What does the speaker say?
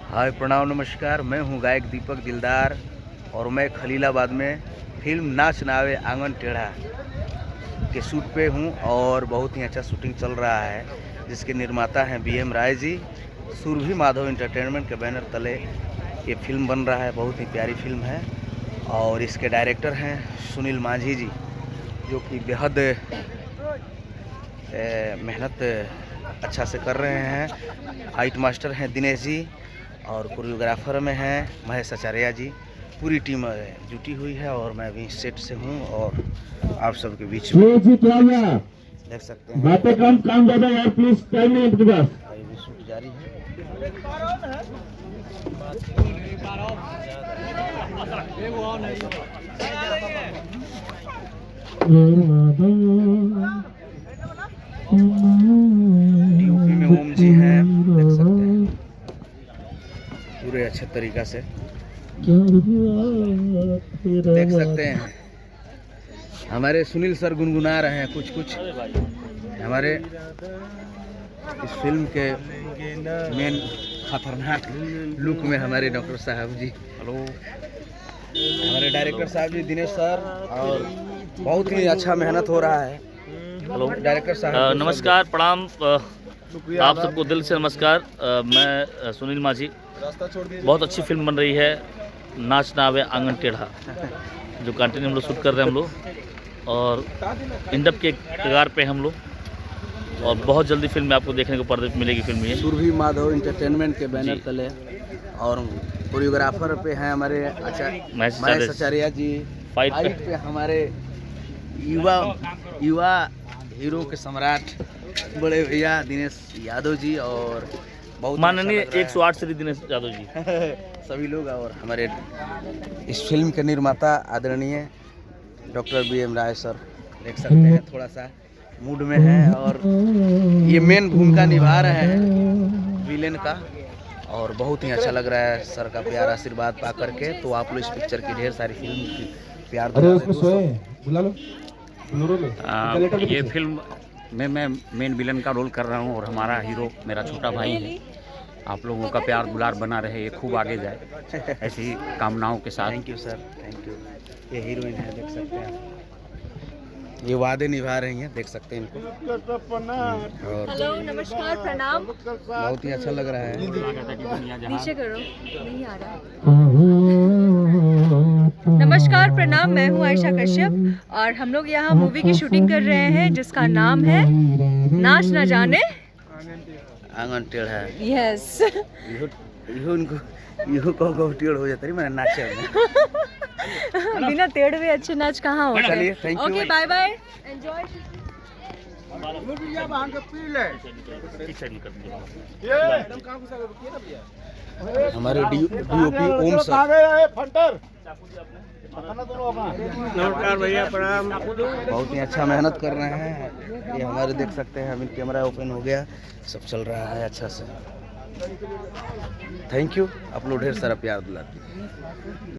हाय प्रणाम नमस्कार, मैं हूं गायक दीपक दिलदार और मैं खलीलाबाद में फिल्म नाच नावे आंगन टेढ़ा के शूट पे हूं और बहुत ही अच्छा शूटिंग चल रहा है, जिसके निर्माता हैं BM राय जी। सुरभि माधव एंटरटेनमेंट के बैनर तले ये फिल्म बन रहा है। बहुत ही प्यारी फिल्म है और इसके डायरेक्टर हैं सुनील माझी जी, जो कि बेहद मेहनत अच्छा से कर रहे हैं। फाइट मास्टर हैं दिनेश जी और कोरियोग्राफर में हैं महेश आचार्य जी। पूरी टीम जुटी हुई है और मैं भी सेट से हूं और आप सबके बीच में देख सकते हैं। बातें कम काम ज़्यादा यार, प्लीज टाइम नहीं आपके पास। अभी भी शूट जारी है। DOP में ओम जी हैं, देख सकते हैं पूरे अच्छे तरीका से देख सकते हैं। हमारे सुनील सर गुनगुना रहे हैं कुछ हमारे इस फिल्म के मेन खतरनाक लुक में हमारे डॉक्टर साहब जी, हेलो, हमारे डायरेक्टर साहब जी दिनेश सर, और बहुत ही अच्छा मेहनत हो रहा है। हेलो डायरेक्टर साहब, नमस्कार, प्रणाम, आप सबको दिल से नमस्कार। मैं सुनील माझी। बहुत अच्छी फिल्म बन रही है नाच नावे आंगन टेढ़ा, जो कंटिन्यू हम लोग शूट कर रहे हैं हम लोग, और इंडप के कगार पे हम लोग, और बहुत जल्दी फिल्म में आपको देखने को पर्दे पे मिलेगी। फिल्म ये सुरभि माधव एंटरटेनमेंट के बैनर तले, और कोरियोग्राफर पे हैं हमारे महेश आचार्य जी। फाइट पे हमारे युवा हीरो के सम्राट बड़े भैया दिनेश यादव जी, और बहुत माननीय 108 श्री दिनेश यादव जी सभी लोग, और हमारे इस फिल्म के निर्माता आदरणीय डॉक्टर BM राय सर, देख सकते हैं थोड़ा सा मूड में हैं और ये मेन भूमिका निभा रहे हैं विलेन का, और बहुत ही अच्छा लग रहा है सर का प्यार आशीर्वाद पा करके। तो आप लोग इस पिक्चर की ढेर सारी फिल्म की प्यार बुला लो। ये फिल्म में मैं मेन विलन का रोल कर रहा हूँ और हमारा हीरो मेरा छोटा भाई है। आप लोगों का प्यार दुलार बना रहे, ये खूब आगे जाए, ऐसी कामनाओं के साथ। Thank you sir, thank you. ये हीरोइन है, देख सकते हैं, ये वादे निभा रही हैं, देख सकते हैं इनको। और हेलो नमस्कार प्रणाम। बहुत ही अच्छा लग रहा है। नीचे करो, नहीं आ रहा। नमस्कार प्रणाम, मैं हूँ आयशा कश्यप और हम लोग यहाँ मूवी की शूटिंग कर रहे हैं जिसका नाम है नाच न जाने आंगन टेढ़ा। यस। इहो को टेढ़ हो जाता है मैंने नाचे में। बिना टेढ़ हुए अच्छे नाच कहाँ होते हैं। चलिए, thank you. Okay, bye bye, enjoy. हमारे DOP ओम सर, नमस्कार भैया, प्रणाम। बहुत ही अच्छा मेहनत कर रहे हैं। ये हमारे देख सकते हैं, अभी कैमरा ओपन हो गया, सब चल रहा है अच्छा से। थैंक यू, आप लोग ढेर सारा प्यार दिलाते हैं।